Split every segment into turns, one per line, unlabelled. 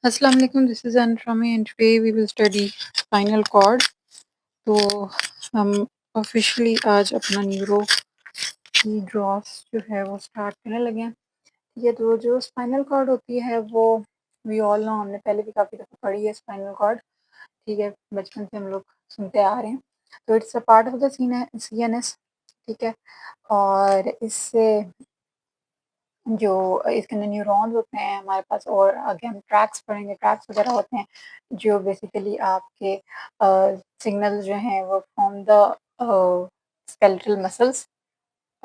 अस्सलाम वालेकुम, this is Anurami and today we will study spinal cord. तो हम ऑफिशियली आज अपना न्यूरो की ड्रॉस जो है वो स्टार्ट करने लगे हैं। ठीक है, तो जो स्पाइनल कॉर्ड होती है वो वी ऑल नो, हमने पहले भी काफ़ी दफ़ा पढ़ी है स्पाइनल कॉर्ड। ठीक है, बचपन से हम लोग सुनते आ रहे हैं। तो it's a part of the CNS। ठीक है, और इससे जो इसके अंदर न्यूरॉन्स होते हैं हमारे पास, और आगे हम ट्रैक्स पढ़ेंगे, ट्रैक्स वगैरह होते हैं जो बेसिकली आपके सिग्नल्स जो हैं वो from the skeletal muscles,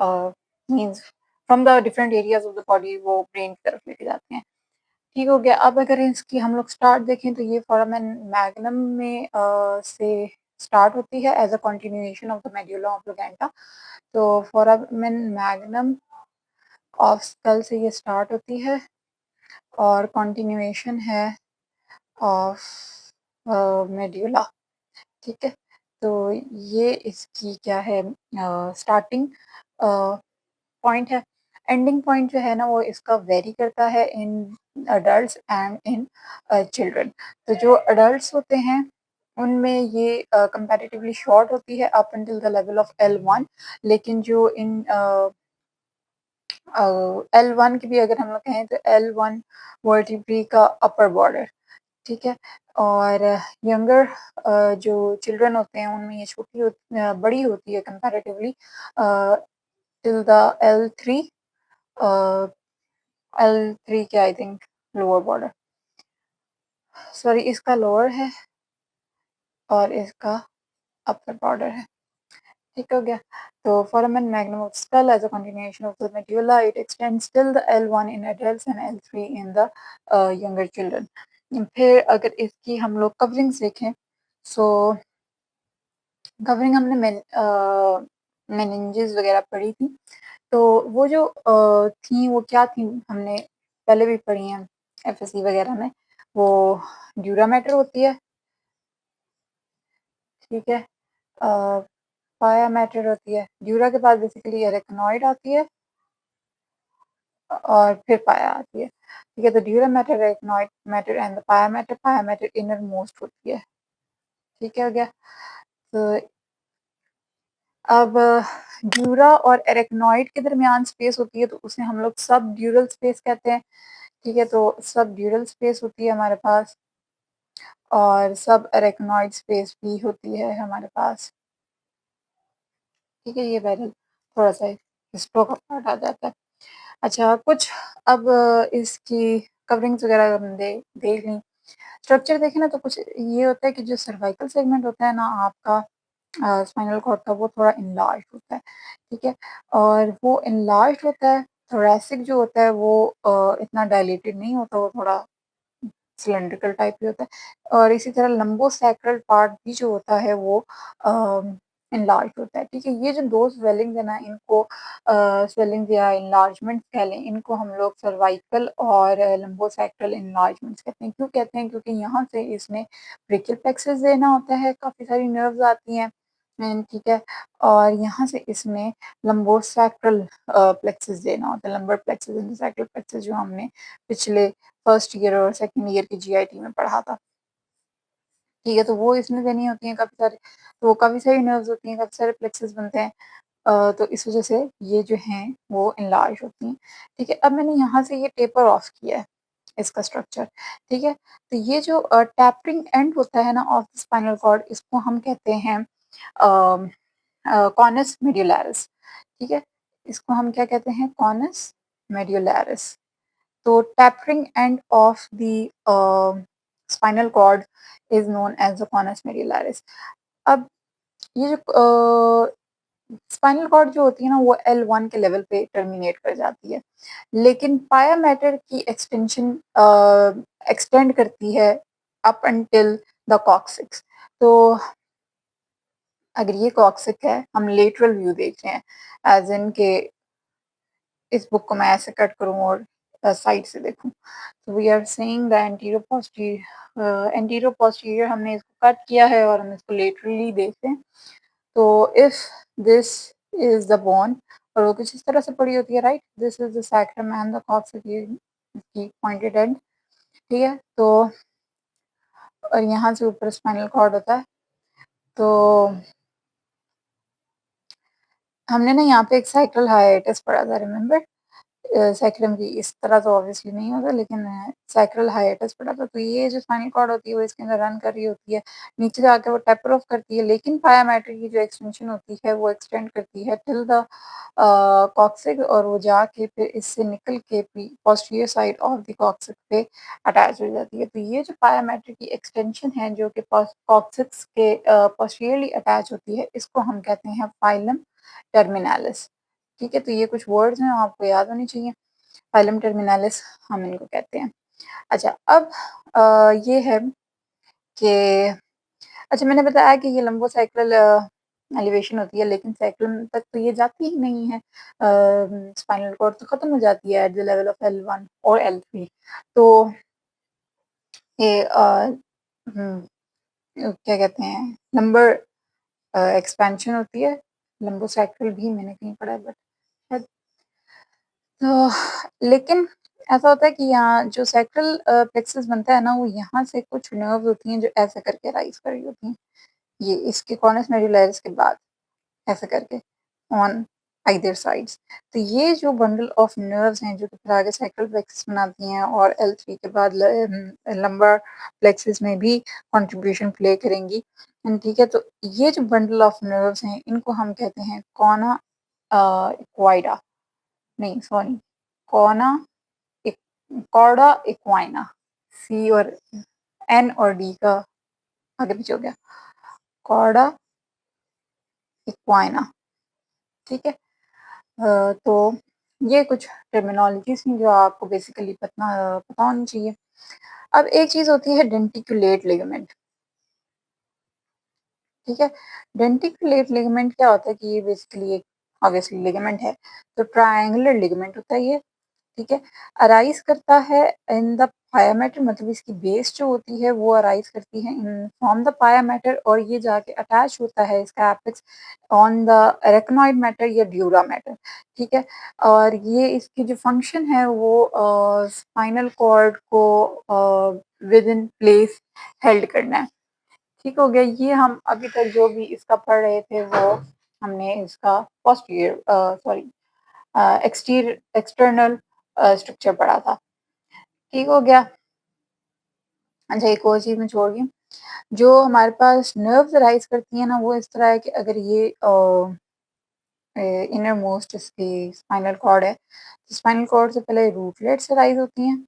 means from the different areas of the body वो ब्रेन की तरफ लेके जाते हैं। ठीक हो गया। अब अगर इसकी हम लोग स्टार्ट देखें तो ये फोरामेन मैग्नम में से स्टार्ट होती है as a continuation of the medulla oblongata. तो फोरामेन मैग्नम ऑफ स्कल से ये स्टार्ट होती है और कंटिन्यूएशन है ऑफ मेड्यूला। ठीक है, तो ये इसकी क्या है स्टार्टिंग पॉइंट है। एंडिंग पॉइंट जो है ना वो इसका वेरी करता है इन अडल्ट्स एंड इन चिल्ड्रन। तो जो अडल्ट्स होते हैं उनमें ये कंपैरेटिवली शॉर्ट होती है up until the level of L1, लेकिन जो इन L1 की भी अगर हम लोग कहें तो L1 वर्टिब्री का अपर बॉर्डर। ठीक है, और यंगर जो चिल्ड्रन होते हैं उनमें ये बड़ी होती है comparatively till the L3। L3 क्या, I think lower border, sorry इसका लोअर है और इसका अपर बॉर्डर है। ठीक हो गया। तो foramen magnum of skull as a continuation of the medulla, it extends till the L1 in adults and L3 in the younger children. फिर अगर इसकी हम लोग कवरिंग्स देखें, सो कवरिंग हमने मेनिंजेस वगैरह पढ़ी थी। तो वो जो थी वो क्या थी, हमने पहले भी पढ़ी हैं FSC वगैरह में। वो ड्यूरा मैटर होती है। ठीक है, पाया मैटर होती है। ड्यूरा के बाद बेसिकली एरेक्नॉइड आती है और फिर पाया आती है। ठीक है, तो dura mater, arachnoid matter and the पाया मैटर इनर मोस्ट होती है। ठीक है हो गया। तो अब ड्यूरा और एरेक्नॉइड के दरमियान स्पेस होती है तो उसे हम लोग सब ड्यूरल स्पेस कहते हैं। ठीक है, तो सब ड्यूरल स्पेस होती है हमारे पास और सब एरेक्नॉइड स्पेस भी होती है हमारे पास। ठीक है, ये पहले थोड़ा सा हिस्ट्रो का पार्ट आ जाता है। अच्छा, कुछ अब इसकी कवरिंग्स वगैरह हम देख लें, स्ट्रक्चर देखें ना, तो कुछ ये होता है कि जो सर्वाइकल सेगमेंट होता है ना आपका स्पाइनल कॉर्ड का, वो थोड़ा इनलार्ज होता है। ठीक है, और वो इनलार्ज होता है। थोरैसिक जो होता है वो इतना डायलेटेड नहीं होता, वो थोड़ा सिलेंड्रिकल टाइप ही होता है। और इसी तरह लंबोसैक्रल पार्ट भी जो होता है वो इनलार्ज होता है। ठीक है, ये जो दो स्वेलिंग्स है ना, इनको स्वेलिंग्स या इनलार्जमेंट कह लें, इनको हम लोग सर्वाइकल और लंबोसैक्रल इनलार्जमेंट्स कहते हैं। क्यों कहते हैं? क्योंकि यहाँ से इसमें ब्रेकियल प्लेक्सस देना होता है, काफ़ी सारी नर्व्स आती हैं। ठीक है, और यहाँ से इसमें लंबोसैक्रल प्लेक्सस देना होता है। Lumbar plexus and sacral plexus जो हमने पिछले फर्स्ट ईयर और सेकंड ईयर की GIT में पढ़ा था। ठीक है, तो वो इसमें देनी होती हैं काफ़ी सारे। तो काफ़ी सारी नर्व्स होती हैं, काफ़ी सारे प्लेक्सेस बनते हैं। तो इस वजह से ये जो हैं वो इनलार्ज होती हैं। ठीक है, अब मैंने यहाँ से ये टेपर ऑफ किया है इसका स्ट्रक्चर। ठीक है, तो ये जो टैपरिंग एंड होता है ना ऑफ द स्पाइनल कॉर्ड, इसको हम कहते हैं कॉनस मेडुलैरिस। ठीक है, इसको हम क्या कहते हैं? कॉनस मेडुलैरिस। तो tapering end of the spinal cord is known as the conus medullaris. अब ये जो स्पाइनल कॉर्ड जो होती है ना वो L1 के लेवल पे टर्मिनेट कर जाती है, लेकिन पाया मैटर की एक्सटेंशन एक्सटेंड करती है अप अंटिल द कॉक्सिक्स। तो अगर ये कॉक्सिक है, हम लेटरल व्यू देख रहे हैं, एज इन के इस बुक को मैं ऐसे कट करूँ और साइड से देखूँ, तो we are seeing the anterior posterior हमने इसको कट किया है और हम इसको लेटरली देख रहे हैं। तो if this is the bone, और वो कुछ इस तरह से पड़ी होती है, right? This is the sacrum and the coccyx, की पॉइंटेड एंड। ठीक है? तो और यहाँ से ऊपर स्पाइनल कॉर्ड होता है। तो हमने ना यहाँ पे एक साइक्ल हाइएटस पढ़ा था, रिमेंबर? सैक्रम की इस तरह तो ऑब्वियसली नहीं होता, लेकिन सैक्रल हाइएटस पड़ा था। तो ये जो स्पाइनल कॉर्ड होती है वो इसके अंदर रन कर रही होती है, नीचे जाके वो टेपर ऑफ करती है, लेकिन पायामेटर की जो एक्सटेंशन होती है वो एक्सटेंड करती है टिल द कॉक्सिक, और वो जाके फिर इससे निकल के posterior side of the coccyx पे अटैच हो जाती है। तो ये जो पायामेटर की एक्सटेंशन है जो कि कॉक्सिक्स के पोस्टीरियरली अटैच होती है, इसको हम कहते हैं फाइलम टर्मिनालिस। ठीक है? तो ये कुछ वर्ड्स हैं, आपको याद होनी चाहिए। फाइलम टर्मिनालिस हम इनको कहते हैं। अच्छा, अब ये है कि अच्छा, मैंने बताया कि ये लंबोसाइक्लल एलिवेशन होती है, लेकिन साइक्लम तक तो ये जाती ही नहीं है। स्पाइनल कॉर्ड तो खत्म हो जाती है at the level of L1 और L3। तो ये क्या कहते हैं, लंबर एक्सपेंशन होती है। लंबोसाइक्ल भी मैंने कहीं पढ़ा है, बट तो लेकिन ऐसा होता है कि यहाँ जो सैक्रल प्लेक्सस बनता है ना, वो यहाँ से कुछ नर्व्स होती हैं जो ऐसे करके राइज कर रही होती हैं, ये इसके कॉनस मेडुलैरिस के बाद ऐसे करके ऑन आइदर साइड्स। तो ये जो बंडल ऑफ नर्व्स हैं जो कि फिर आगे सैक्रल प्लेक्सस बनाती हैं और L3 के बाद लंबर प्लेक्सस में भी कंट्रीब्यूशन प्ले करेंगी। ठीक है? तो ये जो बंडल ऑफ नर्व्स हैं इनको हम कहते हैं कॉना इक्वाइडा, नहीं सॉरी, कॉना कॉर्डा इक्वाइना। सी और एन और डी का आगे पीछे हो गया, कॉर्डा इक्वाइना। ठीक है? तो ये कुछ टर्मिनोलॉजीज हैं जो आपको बेसिकली पता होनी चाहिए। अब एक चीज होती है डेंटिकुलेट लिगामेंट। ठीक है? डेंटिकुलेट लिगामेंट क्या होता है कि ये बेसिकली एक ऑब्वियसली लिगामेंट है। तो ट्रायंगुलर लिगामेंट होता है ये। ठीक है? अराइज करता है इन द पायामेटर, मतलब इसकी बेस जो होती है वो अराइज करती है इन फ्रॉम द पायामेटर, और ये जाके अटैच होता है इसका apex on the arachnoid matter या ड्यूरा मैटर। ठीक है? और ये इसकी जो फंक्शन है वो स्पाइनल कॉर्ड को विद इन प्लेस हेल्ड करना है। ठीक हो गया? ये हम अभी तक जो भी इसका पढ़ रहे थे वो हमने इसका पोस्टीरियर सॉरी एक्सटर्नल स्ट्रक्चर पढ़ा था। ठीक हो गया? अच्छा, एक और चीज मैं छोड़ गई, जो हमारे पास नर्व्स राइज करती है ना, वो इस तरह है कि अगर ये इनर मोस्ट इसकी स्पाइनल कॉर्ड है, तो स्पाइनल कॉर्ड से पहले रूटलेट्स राइज होती हैं।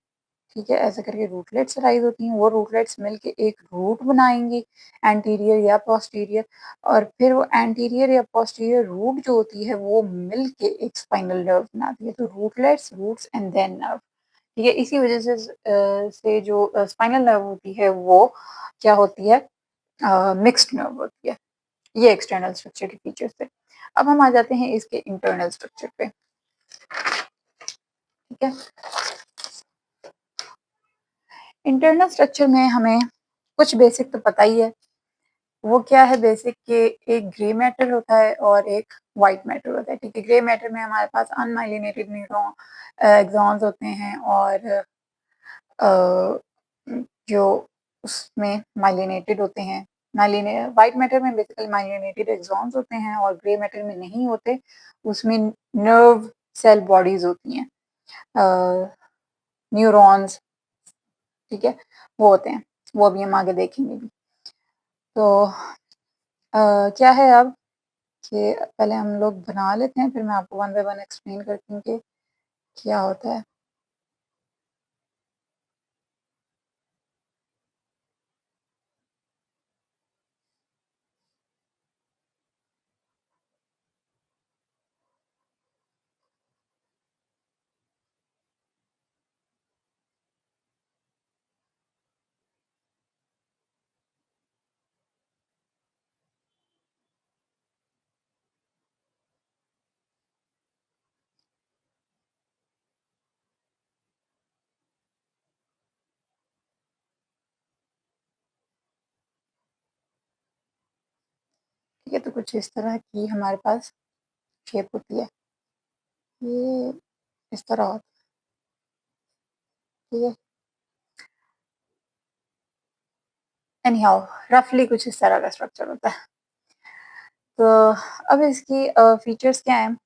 ठीक है? ऐसे करके रूटलेट्स राइज होती हैं, वो रूटलेट्स मिलके एक रूट बनाएंगी, एंटीरियर या पोस्टीरियर, और फिर वो एंटीरियर या पोस्टीरियर रूट जो होती है वो मिलके एक स्पाइनल नर्व बनाती है। तो रूटलेट्स, रूट्स एंड देन नर्व। ठीक है? इसी वजह से जो स्पाइनल नर्व होती है वो क्या होती है, मिक्स्ड नर्व होती है। ये एक्सटर्नल स्ट्रक्चर के फीचर्स थे। अब हम आ जाते हैं इसके इंटरनल स्ट्रक्चर पे। ठीक है? इंटरनल स्ट्रक्चर में हमें कुछ बेसिक तो पता ही है। वो क्या है बेसिक, के एक ग्रे मैटर होता है और एक वाइट मैटर होता है। ठीक है? ग्रे मैटर में हमारे पास अनमाइलिनेटेड न्यूरॉन एक्सॉन्स होते हैं, और जो उसमें माइलिनेटेड होते हैं, माइलिने वाइट मैटर में बेसिकली माइलिनेटेड एक्सॉन्स होते हैं, और ग्रे मैटर में नहीं होते, उसमें नर्व सेल बॉडीज होती हैं, न्यूरॉन्स। ठीक है? वो होते हैं, वो अभी हम आगे देखेंगे भी। तो क्या है अब कि पहले हम लोग बना लेते हैं, फिर मैं आपको वन बाय वन एक्सप्लेन करती हूँ कि क्या होता है। ठीक है? तो कुछ इस तरह की हमारे पास शेप होती है, ये इस तरह होती है। ठीक है? एनी हाउ रफली कुछ इस तरह का स्ट्रक्चर होता है। तो अब इसकी फीचर्स क्या हैं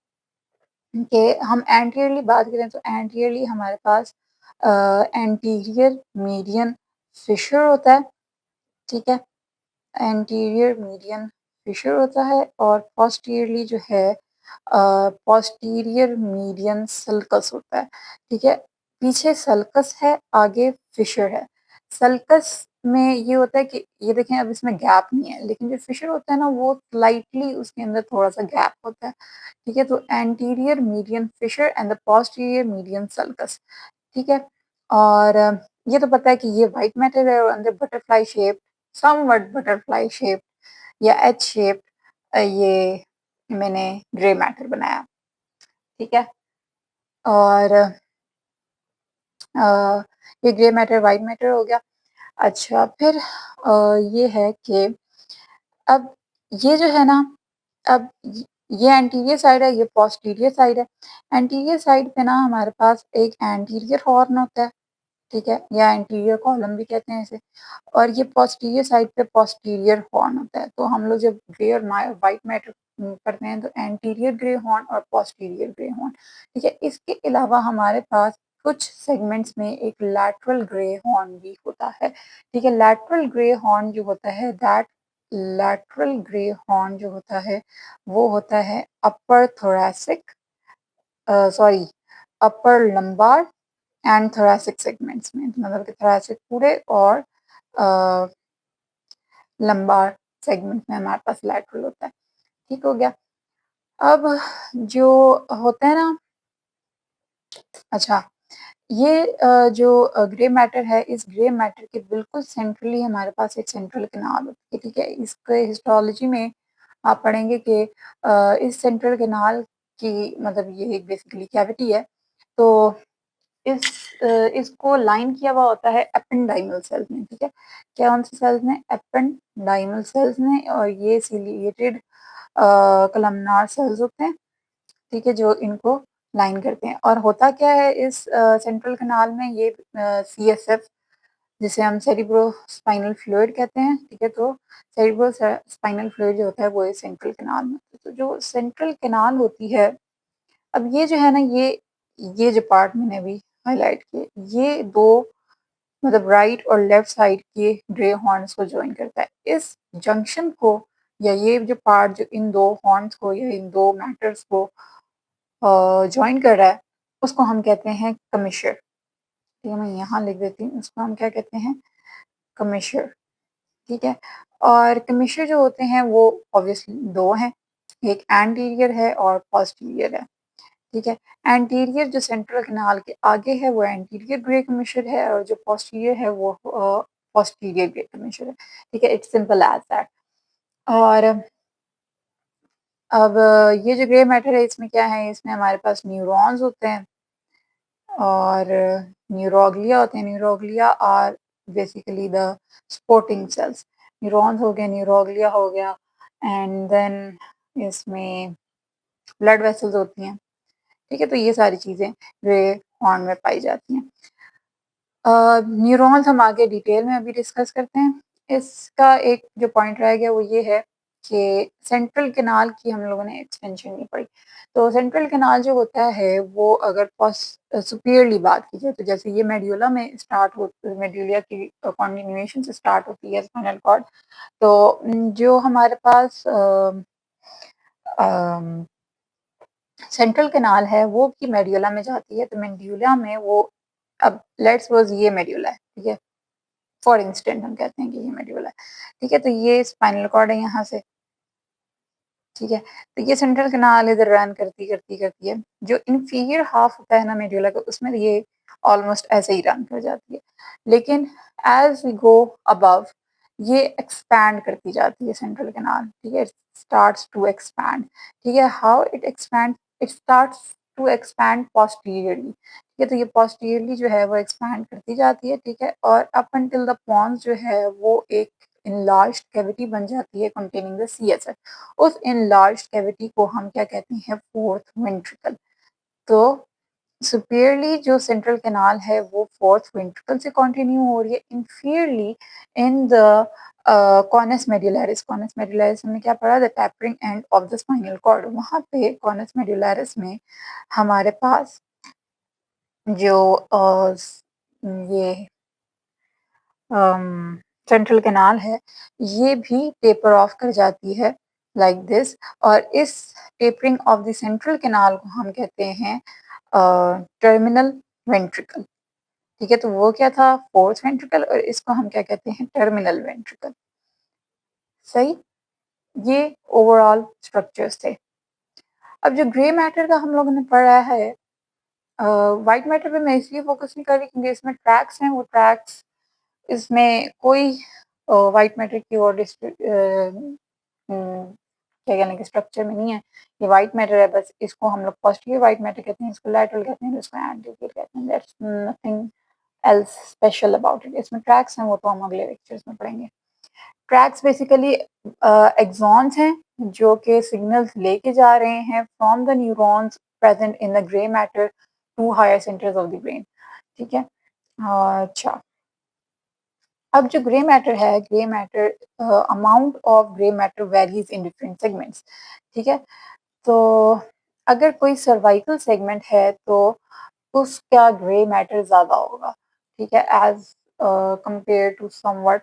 कि हम एंटीरियरली बात करें तो एंटीरियरली हमारे पास एंटीरियर मीडियन फिशर होता है, ठीक है? एंटीरियर मीडियन फिशर होता है और पोस्टीरियरली जो है पोस्टीरियर मीडियन सल्कस होता है, ठीक है? पीछे सल्कस है, आगे फिशर है। सल्कस में ये होता है कि ये देखें अब इसमें गैप नहीं है, लेकिन जो फिशर होता है ना वो स्लाइटली उसके अंदर थोड़ा-सा गैप होता है, ठीक है? तो anterior median fissure and the posterior median sulcus, ठीक है? और ये तो पता है कि ये व्हाइट मैटर है और अंदर butterfly shape, somewhat butterfly shape या एच शेप ये मैंने ग्रे मैटर बनाया, ठीक है? और ये ग्रे मैटर, व्हाइट मैटर हो गया। अच्छा फिर ये है कि अब ये जो है ना, अब ये एंटीरियर साइड है, ये पोस्टीरियर साइड है। एंटीरियर साइड पे ना हमारे पास एक एंटीरियर हॉर्न होता है, ठीक है? या एंटीरियर कॉलम भी कहते हैं इसे। और ये पोस्टीरियर साइड पे पोस्टीरियर हॉर्न होता है। तो हम लोग जब ग्रे और व्हाइट मैटर करते हैं तो एंटीरियर ग्रे हॉर्न और पोस्टीरियर ग्रे हॉर्न, ठीक है? इसके अलावा हमारे पास कुछ सेगमेंट्स में एक लैटरल ग्रे हॉर्न भी होता है, ठीक है? लैटरल ग्रे हॉर्न जो होता है दैट लैटरल ग्रे हॉर्न जो होता है वो होता है upper thoracic sorry upper lumbar and thoracic segments में, मतलब कि थोरैसिक पूरे और लंबार सेगमेंट में हमारे पास लैटरल होता है, ठीक हो गया। अब जो होता है ना, अच्छा ये जो ग्रे मैटर है, इस ग्रे मैटर के बिल्कुल सेंट्रली हमारे पास एक सेंट्रल कैनाल होती है, ठीक है? इसके हिस्टोलॉजी में आप पढ़ेंगे कि इस सेंट्रल कैनाल की मतलब ये एक बेसिकली कैविटी है। तो इस इसको लाइन किया हुआ होता है एपेंडाइमल सेल्स ने, ठीक है? कौन से सेल्स ने? एपेंडाइमल सेल्स ने। और ये सिलिएटेड कलमनार सेल्स होते हैं, ठीक है? जो इनको लाइन करते हैं। और होता क्या है इस सेंट्रल कैनाल में, ये सीएसएफ जिसे हम सेरिब्रो स्पाइनल फ्लूइड कहते हैं, ठीक है? तो सेरिब्रो स्पाइनल फ्लूइड जो होता है वो इस सेंट्रल कैनाल में होता है। तो जो सेंट्रल कैनाल होती है, अब ये जो है ना, ये जो पार्ट मैंने अभी हाइलाइट किए, ये दो मतलब राइट और लेफ्ट साइड के ग्रे हॉर्न्स को जॉइन करता है। इस जंक्शन को या ये जो पार्ट जो इन दो हॉर्न्स को या इन दो मैटर्स को जॉइन कर रहा है, उसको हम कहते हैं कमिशर, ठीक है? मैं यहाँ लिख देती हूँ, उसको हम क्या कहते हैं? कमिशर, ठीक है? और कमिशर जो होते हैं वो ऑब्वियसली दो हैं, एक एंटीरियर है और पोस्टीरियर है, ठीक है? एंटीरियर जो सेंट्रल कैनाल के आगे है वो एंटीरियर ग्रे कमिशर है और जो पोस्टीरियर है वो पोस्टीरियर ग्रे कमिशर है, ठीक है? It's simple as that. और अब ये जो ग्रे मैटर है इसमें क्या है? इसमें हमारे पास न्यूरॉन्स होते हैं और न्यूरोग्लिया होते हैं। Neuroglia are basically the supporting cells. Neurons हो गए, न्यूरोग्लिया हो गया एंड देन इसमें ब्लड वेसल्स होती हैं, ठीक है? तो ये सारी चीज़ें ग्रे हॉर्न में पाई जाती हैं। न्यूरॉन्स हम आगे डिटेल में अभी डिस्कस करते हैं। इसका एक जो पॉइंट रह गया वो ये है कि सेंट्रल कैनाल की हम लोगों ने एक्सटेंशन नहीं पढ़ी। तो सेंट्रल कैनाल जो होता है वो अगर सुपीरियरली बात की जाए तो जैसे ये मेड्यूला में स्टार्ट हो, मेड्यूला की कॉन्टिन्यूएशन से स्टार्ट होती है स्पाइनल कॉर्ड। तो जो हमारे पास सेंट्रल कैनाल है वो की मेड्यूला में जाती है। तो मेड्यूला में वो, अब लेट्स सपोज ये मेड्यूला है, ठीक है? फॉर इंस्टेंट हम कहते हैं कि ये मेड्यूला है, ठीक है? तो ये स्पाइनल कॉर्ड है यहाँ से, ठीक है? तो ये सेंट्रल कैनाल इधर रन करती है। जो इंफीरियर हाफ होता है ना मेड्यूला का, उसमें ये ऑलमोस्ट ऐसे ही रन कर जाती है। लेकिन एज वी गो अबव ये एक्सपैंड करती जाती है सेंट्रल कैनाल, ठीक है? स्टार्ट्स टू एक्सपैंड, ठीक है? How it expand? It starts to expand posteriorly, ठीक है? तो ये पोस्टीरियरली जो है वो एक्सपैंड करती जाती है, ठीक है? और अप अंटिल द पोन्स जो है वो एक इनलार्ज्ड कैविटी बन जाती है कंटेनिंग द सीएसएफ। उस इनलार्ज्ड कैविटी को हम क्या कहते हैं? Fourth ventricle. तो सुपियरली जो सेंट्रल कैनाल है वो फोर्थ वेंट्रिकल से कंटिन्यू हो रही है, inferiorly in the conus medullaris. Conus medullaris हमने क्या पढ़ा, the tapering end of the spinal cord. वहां पे कॉनस मेडुलैरिस में हमारे पास जो ये सेंट्रल कैनाल है ये भी टेपर ऑफ कर जाती है लाइक दिस, और इस tapering of the central canal को हम कहते हैं टर्मिनल वेंट्रिकल। ठीक है, तो वो क्या था, फोर्थ वेंट्रिकल, और इसको हम क्या कहते हैं, टर्मिनल वेंट्रिकल। सही, ये ओवरऑल स्ट्रक्चर्स थे। अब जो ग्रे मैटर का हम लोगों ने पढ़ा है, वाइट मैटर पे मैं इसलिए फोकस नहीं कर रही क्योंकि इसमें ट्रैक्स हैं, वो ट्रैक्स, इसमें कोई वाइट मैटर की और क्या कहने के स्ट्रक्चर में नहीं है। ये वाइट मैटर है, बस इसको हम लोग पोस्टीरियर वाइट मैटर कहते हैं, इसको लैटरल कहते हैं, इसको एंटीरियर कहते हैं। That's nothing else special about it. इसमें ट्रैक्स हैं, वो तो हम अगले लेक्चर्स में पढ़ेंगे। ट्रैक्स बेसिकली एक्सॉन्स हैं जो कि सिग्नल्स लेके जा रहे हैं from the neurons present in the grey matter to higher centres of the brain. ठीक है, अच्छा, अब जो ग्रे मैटर है, grey matter, amount of grey matter varies in different segments. ठीक है, तो अगर कोई सर्वाइकल सेगमेंट है तो उसका ग्रे मैटर ज़्यादा होगा, ठीक है, as compare to somewhat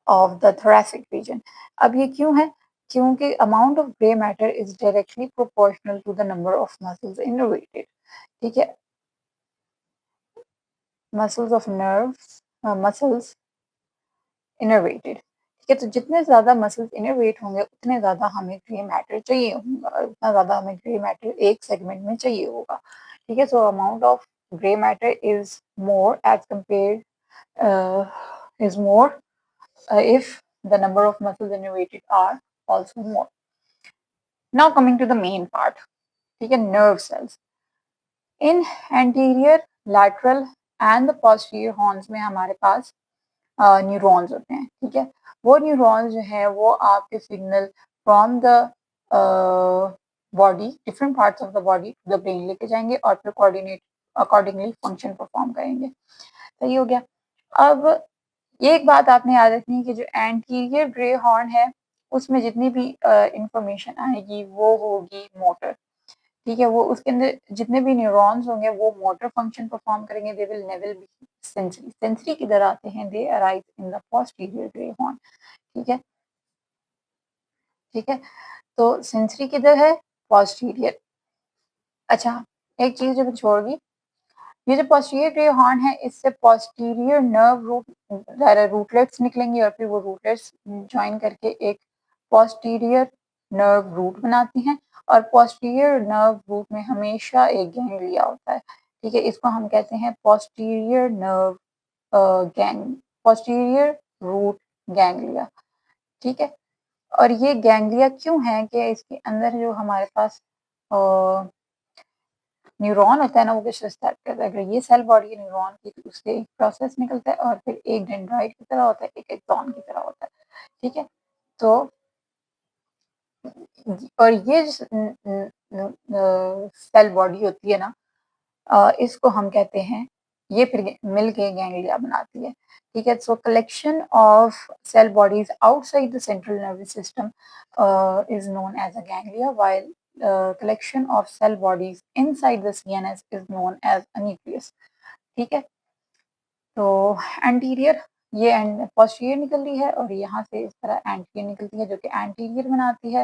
of the thoracic region। अब ये क्यों है, क्योंकि amount of grey matter is directly proportional to the number of muscles innervated. ठीक है, muscles of nerves, muscles innervated. ठीक है, तो जितने ज़्यादा मसल्स इनर्वेट होंगे उतने ज़्यादा हमें ग्रे मैटर चाहिए होगा, उतना ज़्यादा हमें ग्रे मैटर एक सेगमेंट में चाहिए होगा। ठीक है, so amount of grey matter is more as compare is more if the number of muscles innervated are also more. Now coming to the main part, ठीक है, nerve cells in anterior, lateral and the posterior horns में हमारे पास neurons होते हैं। ठीक है, वो neurons जो है वो आपके signal from the body, different parts of the body to the brain लेके जाएंगे और फिर कोऑर्डिनेट अकॉर्डिंगली फंक्शन परफॉर्म करेंगे। सही हो गया। अब ये एक बात आपने याद रखनी है कि जो एंटीरियर ग्रे हॉर्न है उसमें जितनी भी इंफॉर्मेशन आएगी वो होगी मोटर। ठीक है, वो उसके अंदर जितने भी न्यूरॉन्स होंगे वो मोटर फंक्शन परफॉर्म करेंगे, they will never be sensory. Sensory किधर आते हैं, दे arise in the posterior grey horn. ठीक है, ठीक है, तो सेंसरी किधर है, पोस्टीरियर। अच्छा, एक चीज जो मैं छोड़ गई, ये जो पोस्टीरियर ग्रे हॉर्न है इससे पोस्टीरियर नर्व रूट रूटलेट्स निकलेंगी और फिर वो रूटलेट्स ज्वाइन करके एक पोस्टीरियर नर्व रूट बनाती हैं, और पोस्टीरियर नर्व रूट में हमेशा एक गैंग्लिया होता है। ठीक है, इसको हम कहते हैं posterior nerve gang, posterior root ganglia. ठीक है, और ये गैंग्लिया क्यों है कि इसके अंदर जो हमारे पास न्यूरॉन होता है ना, वो किस स्टार्ट करता है, अगर ये सेल बॉडी है न्यूरॉन की तो उससे एक प्रोसेस निकलता है और फिर एक डेंड्राइट की तरह होता है, एक एक्सॉन की तरह होता है। ठीक है, तो और ये सेल बॉडी होती है ना, इसको हम कहते हैं, ये फिर मिल के गैंग्लिया बनाती है। ठीक है, so collection of cell bodies outside the central nervous system is known as a ganglia, while collection of cell bodies inside the CNS is known as a nucleus। ठीक है, तो एंटीरियर, ये पोस्टीरियर निकल रही है और यहाँ से इस तरह एंटीरियर निकलती है जो कि एंटीरियर बनाती है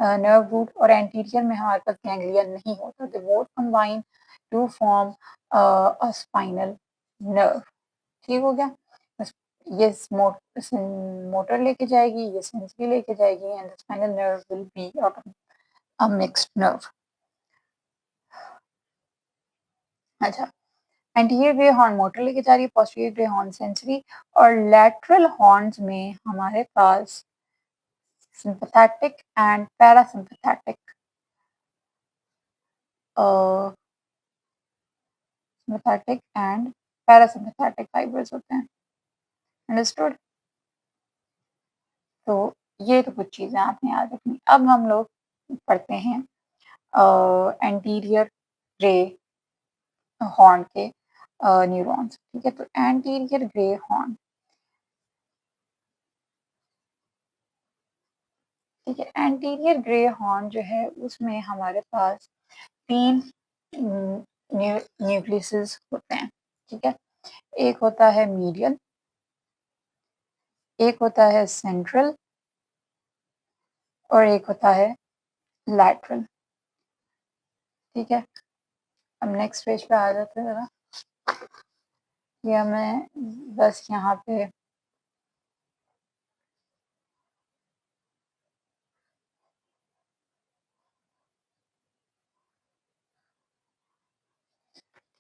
नर्व रूट, और एंटीरियर में हमारे पास गैंग्लिया नहीं होता, they both combine to form a spinal nerve. ठीक हो गया, बस ये मोटर लेके जाएगी, ये सेंसरी लेके जाएगी, and the spinal nerve will be a mixed nerve. अच्छा, एंटीरियर ग्रे हॉर्न मोटर लेके जा रही है, पोस्टीरियर ग्रे हॉर्न सेंसरी, और लैटरल हॉर्न्स में हमारे पास sympathetic and parasympathetic sympathetic and parasympathetic fibres होते हैं। अंडरस्टूड, तो ये तो कुछ चीज़ें आपने याद रखनी। अब हम लोग पढ़ते हैं एंटीरियर ग्रे हॉर्न के न्यूरॉन्स, ठीक है। तो एंटीरियर ग्रे हॉर्न, ठीक है। एंटीरियर ग्रे हॉर्न जो है उसमें हमारे पास 3 न्यूक्लियसेस होते हैं, ठीक है। एक होता है मीडियल, एक होता है सेंट्रल और एक होता है लैटरल, ठीक है। अब नेक्स्ट पेज पे आ जाते हैं ज़रा। ये हमें बस यहाँ पे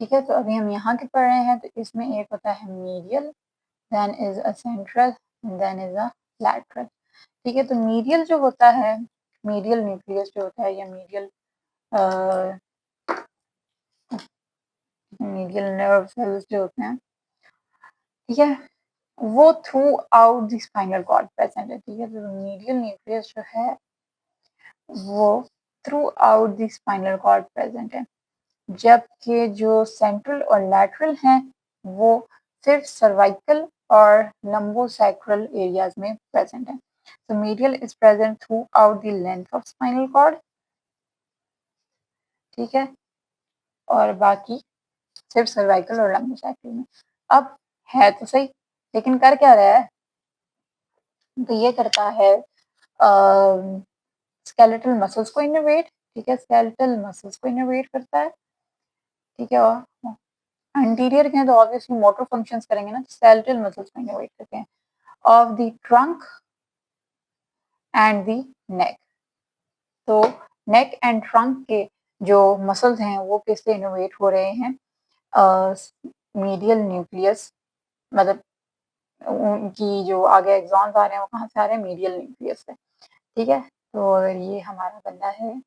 ठीक है, तो अभी हम यहाँ के पढ़ रहे हैं। तो इसमें एक होता है medial, then is a central, then is a lateral, ठीक है। तो मीडियल जो होता है, मीडियल न्यूक्लियस जो होता है या मीडियल नर्व सेल्स जो होते हैं, ठीक है, वो throughout the spinal cord present है, ठीक है। तो मीडियल न्यूक्लियस जो है वो throughout the spinal cord present है, जबकि जो सेंट्रल और लैटरल हैं वो सिर्फ सर्वाइकल और लंबोसैक्रल एरियाज में प्रेजेंट है। तो medial is present throughout the length of spinal cord, ठीक है, और बाकी सिर्फ सर्वाइकल और लंबोसैक्रल में। अब है तो सही, लेकिन कर क्या रहा है? तो ये करता है स्केलेटल मसल्स को इनोवेट, ठीक है, स्केलेटल मसल्स को इनोवेट करता है, ठीक है। और एंटीरियर के हैं तो ऑब्वियसली मोटर फंक्शंस करेंगे ना, स्केलेटल मसल्स को इनोवेट करते हैं of the trunk and the neck. तो नेक एंड ट्रंक के जो मसल्स हैं वो किससे इनोवेट हो रहे हैं? मीडियल न्यूक्लियस, मतलब उनकी जो आगे एग्जॉन्स आ रहे हैं वो कहाँ से आ रहे हैं? मीडियल न्यूक्लियस से, ठीक है। तो अगर ये हमारा बंदा है,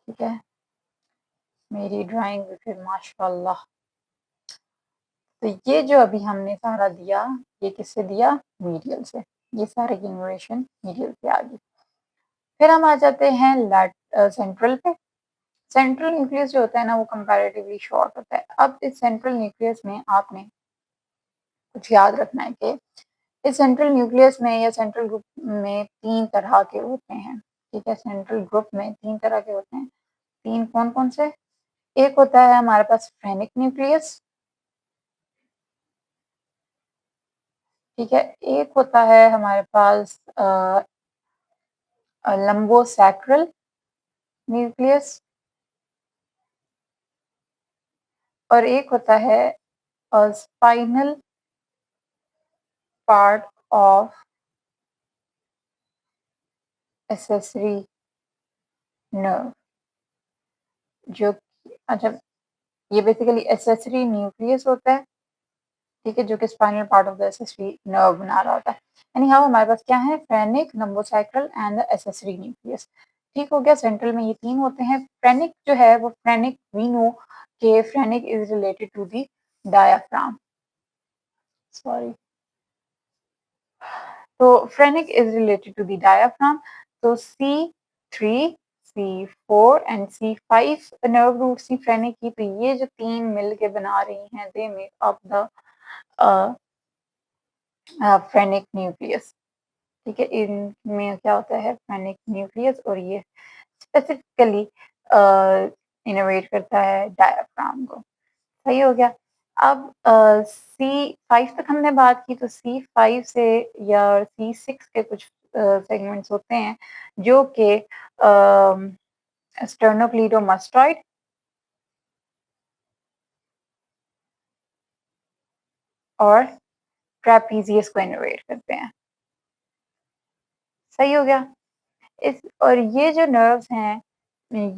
ठीक है, मेरी ड्राइंग फिर माशाल्लाह। तो ये जो अभी हमने सारा दिया, ये किससे दिया? मीडियल से। ये सारे की इन्फॉर्मेशन मीडियल से आ गई। फिर हम आ जाते हैं सेंट्रल पे। सेंट्रल न्यूक्लियस जो होता है ना वो कंपैरेटिवली शॉर्ट होता है। अब इस सेंट्रल न्यूक्लियस में आपने कुछ याद रखना है कि इस सेंट्रल न्यूक्लियस में या सेंट्रल ग्रुप में 3 तरह के होते हैं, ठीक है। सेंट्रल ग्रुप में 3 तरह के होते हैं। 3 कौन-कौन से? एक होता है हमारे पास फ्रेनिक न्यूक्लियस, ठीक है। एक होता है हमारे पास लंबोसैक्रल न्यूक्लियस और एक होता है spinal part of accessory nerve, जो अच्छा, ये बेसिकली एक्सेसरी न्यूक्लियस होता है, ठीक है, जो कि spinal part of the accessory nerve बना रहा होता है। यानी हाँ, हमारे पास क्या है? Phrenic, lumbosacral and the accessory nucleus, ठीक हो गया। सेंट्रल में ये 3 होते हैं। फ्रेनिक जो है वो फ्रेनिक, वी नो कि phrenic is related to the diaphragm, sorry. तो phrenic is related to the diaphragm. तो C3, C4 and C5 nerve root सी फ्रेनिक की, तो ये जो 3 मिल के बना रही हैं, they make up the phrenic nucleus, ठीक है। इनमें क्या होता है? फ्रेनिक न्यूक्लियस, और ये स्पेसिफिकली इनोवेट करता है डायाफ्राम को, सही हो गया। अब C5 तक हमने बात की, तो C5 से या C6 के कुछ सेगमेंट्स होते हैं जो कि स्टर्नोक्लीडोमास्टॉइड और ट्रेपीजियस को इनोवेट करते हैं, सही हो गया। इस और ये जो नर्व्स हैं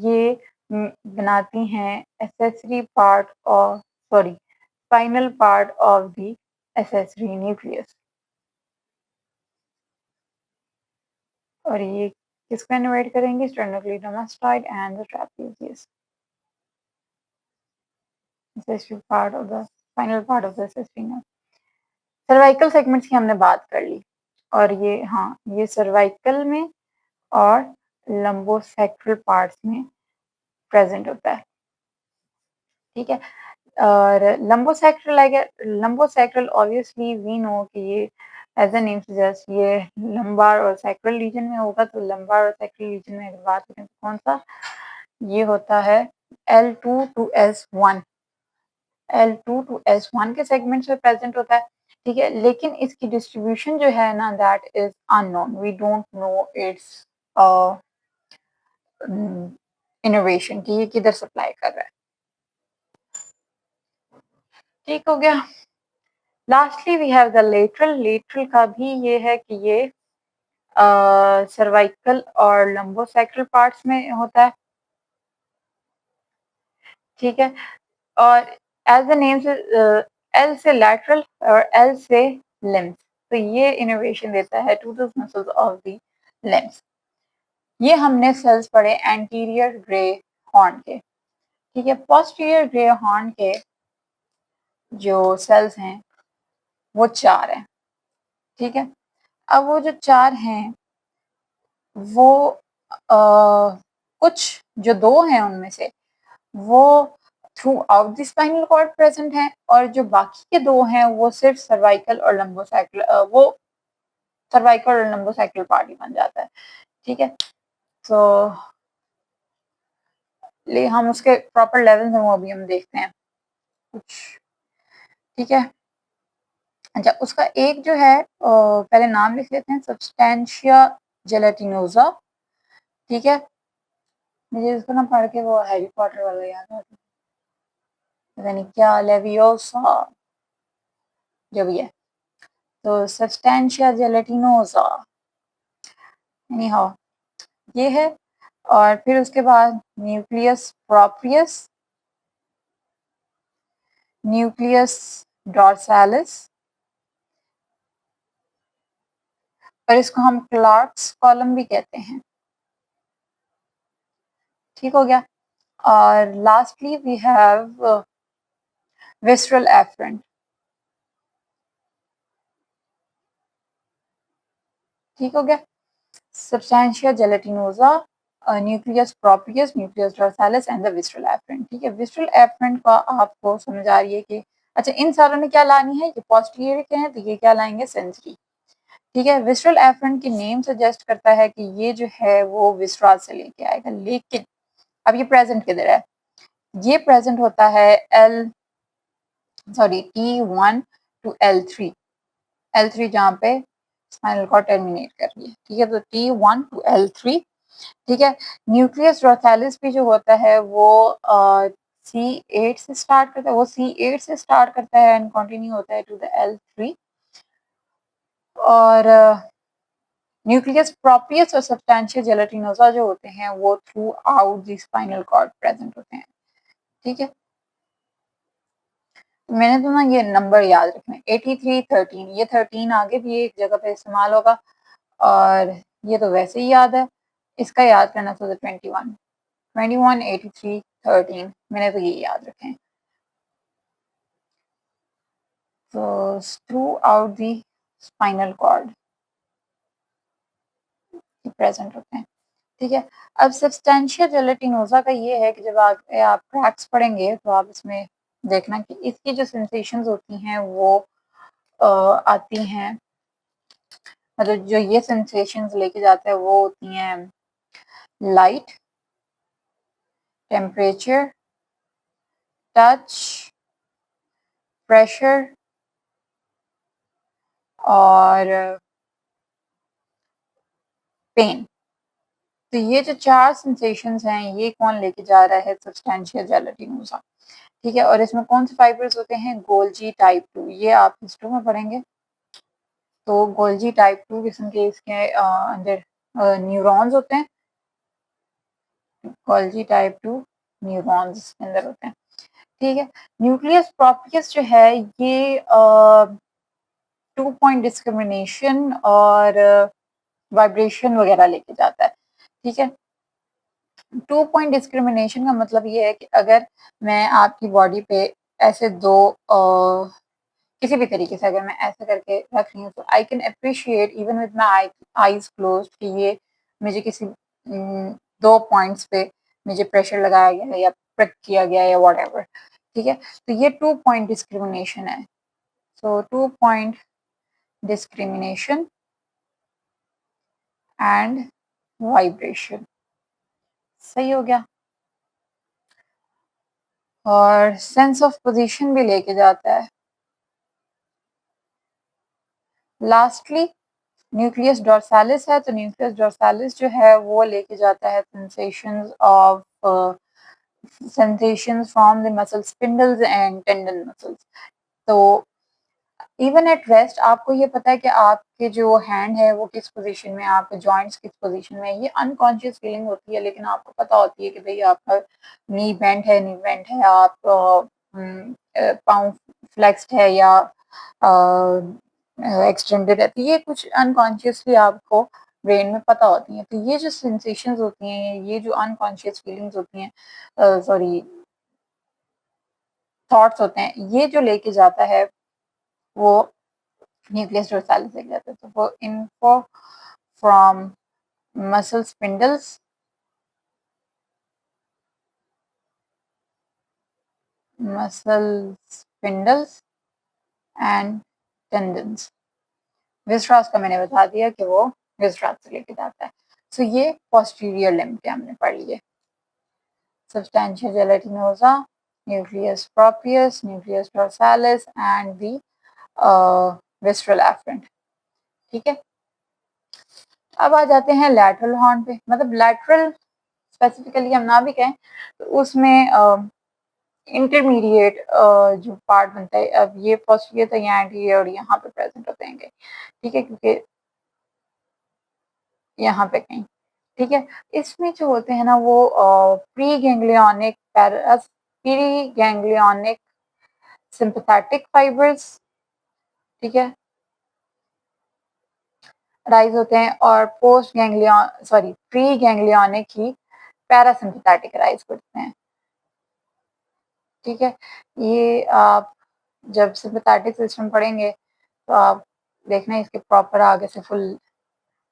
ये बनाती हैं accessory part of, sorry, spinal part of the accessory nucleus, और ये किसको इनोवेट करेंगे? Sternocleidomastoid and the trapezius, accessory part of the spinal part of the accessory nerve. Cervical segments की हमने बात कर ली, और ये हाँ, ये सर्वाइकल में और लंबोसेक्टल पार्ट्स में प्रेजेंट होता है, ठीक है। और लंबोसेक्टल ऑब्वियसली वी नो कि ये एज अ नेम सजेस्ट ये लंबार और सैक्रल रीजन में होगा। तो लंबार और सैक्रल रीजन में अगर बात करें तो कौन सा, ये होता है L2 to S1, L2 to S1 के सेगमेंट्स में प्रेजेंट होता है, ठीक है। लेकिन इसकी डिस्ट्रीब्यूशन जो है ना, that is unknown, we don't know its innovation कि ये किधर सप्लाई कर रहा है, ठीक हो गया। Lastly we have the lateral का भी ये है कि ये सर्वाइकल और लंबोसेक्टल पार्ट्स में होता है, ठीक है। और एज द नेम से एल से लैटरल और एल से लिम्स, तो ये इनोवेशन देता है to the muscles of the limbs. ये हमने सेल्स पढ़े एंटीरियर ग्रे हॉर्न के, ठीक है। पोस्टीरियर ग्रे हॉर्न के जो सेल्स हैं वो 4 हैं, ठीक है। अब वो जो 4 हैं वो कुछ जो 2 हैं उनमें से वो throughout the spinal cord present है, और जो बाकी के 2 हैं वो सिर्फ सर्वाइकल और लंबोसेक्टल वो सर्वाइकल और लंबोसेक्टल पार्ट ही बन जाता है, ठीक है। तो ले हम उसके प्रॉपर लेवल्स हैं वो अभी हम देखते हैं कुछ, ठीक है। अच्छा, उसका एक जो है पहले नाम लिख लेते हैं, सब्सटेंशिया जेलेटिनोसा, ठीक है। मुझे इसको ना पढ़ के वो हैरी पॉटर वाला याद आता है, पता नहीं क्या, लेवियोसा जो भी है। तो सब्सटेंशिया जेलेटिनोसा एनी हाउ ये है। और फिर उसके बाद न्यूक्लियस प्रोप्रियस, न्यूक्लियस डॉर्सालिस, और इसको हम क्लार्क्स कॉलम भी कहते हैं, ठीक हो गया। और lastly we have visceral afferent, ठीक हो गया। Substantia gelatinosa, nucleus proprius, nucleus dorsalis and the visceral afferent, ठीक है। विस्ट्रल एफरेंट का आपको समझ आ रही है कि अच्छा इन सारों ने क्या लानी है, ये पोस्टीरियर के हैं तो ये क्या लाएंगे, सेंसरी, ठीक है। विस्ट्रल एफरेंट की नेम सजेस्ट करता है कि ये जो है वो विस्ट्राल से लेके आएगा, लेकिन अब ये प्रेजेंट किधर है, ये प्रेजेंट होता है T1 to L3, L3 जहाँ पे स्पाइनल कॉर्ड टर्मिनेट कर रही है, ठीक है। तो T1 to L3, ठीक है। न्यूक्लियस डॉर्सालिस भी जो होता है वो C8 से स्टार्ट करता है, वो C8 से स्टार्ट करता है एंड कंटिन्यू होता है टू द L3। और न्यूक्लियस प्रोप्रियस और सब्सटेंशिया जेलेटिनोसा जो होते हैं वो throughout the spinal cord present होते हैं, ठीक है। मैंने तो ना ये नंबर याद रखना, 83 13, ये 13 आगे भी एक जगह पे इस्तेमाल होगा, और ये तो वैसे ही याद है, इसका याद करना तो 21 21 83 13, मैंने तो ये याद रखे हैं। तो throughout the spinal cord present होते हैं, ठीक है। अब सब्सटेंशिया जेलेटिनोसा का ये है कि जब आगे आप क्रैक्स पढ़ेंगे तो आप इसमें देखना कि इसकी जो सेंसेशंस होती हैं वो आती हैं, मतलब जो ये सेंसेशंस लेके जाता है वो होती हैं लाइट, टेम्परेचर, टच, प्रेशर और पेन। तो ये जो 4 सेंसेशंस हैं ये कौन लेके जा रहा है, सब्सटेंशिया जेलेटिनोसा, ठीक है। और इसमें कौन से फाइबर्स होते हैं, गोल्जी टाइप 2, ये आप हिस्ट्री में पढ़ेंगे। तो गोल्जी टाइप 2 किस्म के इसके अंदर न्यूरॉन्स होते हैं, गोल्जी टाइप 2 न्यूरॉन्स के अंदर होते हैं, ठीक है। न्यूक्लियस प्रोपियस जो है ये 2 पॉइंट डिस्क्रिमिनेशन और वाइब्रेशन वगैरह लेके जाता है, ठीक है। 2 पॉइंट डिस्क्रिमिनेशन का मतलब ये है कि अगर मैं आपकी बॉडी पे ऐसे दो किसी भी तरीके से अगर मैं ऐसे करके रख रही हूँ तो I can appreciate even with my eyes close कि ये मुझे किसी 2 पॉइंट्स पे मुझे प्रेशर लगाया गया है या प्रिक किया गया है या व्हाटएवर, ठीक है? तो ये 2 पॉइंट डिस्क्रिमिनेशन है। सो 2 पॉइंट डिस्क्रिमिनेशन एंड वाइब्रेशन, सही हो गया। और सेंस ऑफ पोजीशन भी लेके जाता है। लास्टली न्यूक्लियस डोर्सालिस है, तो न्यूक्लियस डोर्सालिस जो है वो लेके जाता है sensations from the muscle spindles and tendon muscles। तो इवन एट रेस्ट आपको ये पता है कि आपके जो हैंड है वो किस पोजीशन में है, आपके जॉइंट्स किस पोजीशन में है, ये अनकॉन्शियस फीलिंग होती है, लेकिन आपको पता होती है कि भाई आपका नी बेंट है, आप पाँव फ्लेक्स्ड है या एक्सटेंडेड है, तो ये कुछ अनकॉन्शियसली आपको ब्रेन में पता होती हैं। तो ये जो सेंसेशंस होती हैं, ये जो अनकॉन्शियस फीलिंग्स होती हैं, सॉरी थॉट्स होते हैं, ये जो लेके जाता है वो न्यूक्लियस डोर्सालिस लेके जाता है। तो वो info from muscle spindles and tendons. Viscera का मैंने बता दिया कि वो विसरास से लेके जाता है। सो ये पोस्टीरियर लिम्ब के हमने पढ़ लिए। Substantia gelatinosa, nucleus proprius, nucleus dorsalis and the visceral afferent, ठीक है। अब आ जाते हैं लैटरल हॉर्न पे, मतलब लैटरल स्पेसिफिकली हम ना भी कहें तो उसमें इंटरमीडिएट जो पार्ट बनता है, अब ये पोस्टीरियर था, यहाँ एंटीरियर और यहाँ पे प्रेजेंट होते हैं, ठीक है, क्योंकि यहाँ पे कहीं, ठीक है। इसमें जो होते हैं ना वो pre ganglionic pre ganglionic sympathetic fibres, ठीक है, राइज होते हैं, और post ganglion sorry pre ganglionic ही पैरासिम्पैथेटिक राइज करते हैं, ठीक है। ये आप जब सिंपैथेटिक सिस्टम पढ़ेंगे तो आप देखना इसके प्रॉपर आगे से फुल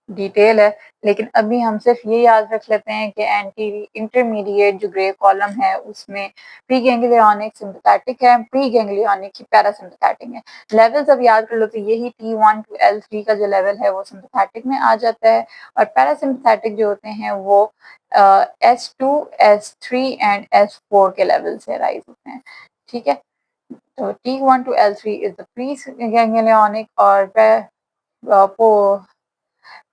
डिटेल है, लेकिन अभी हम सिर्फ ये याद रख लेते हैं कि एंटी इंटरमीडिएट जो ग्रे कॉलम है उसमें प्री गैंग्लियोनिक सिंपैथेटिक है, प्री गैंग्लियोनिक की पैरासिम्पैथेटिक है। लेवल्स अब याद कर लो तो यही T1 to L3 का जो लेवल है वो सिंपैथेटिक में आ जाता है, और पैरासिम्पैथेटिक जो होते हैं वो S2 S3 एंड S4 के लेवल से राइज होते हैं, ठीक है। तो T1 to L3 is the pre ganglionic और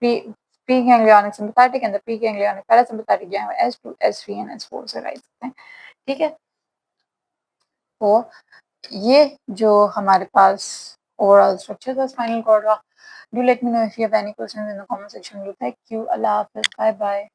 pre-ganglionic sympathetic and the pre-ganglionic parasympathetic जो है S2, S3 and S4 से राइज होते हैं, ठीक है। तो ये जो हमारे पास ओवरऑल स्ट्रक्चर था स्पाइनल कॉर्ड का। Do let me know if you have any questions in the comment section below. Thank you. Allah Hafiz. Bye bye.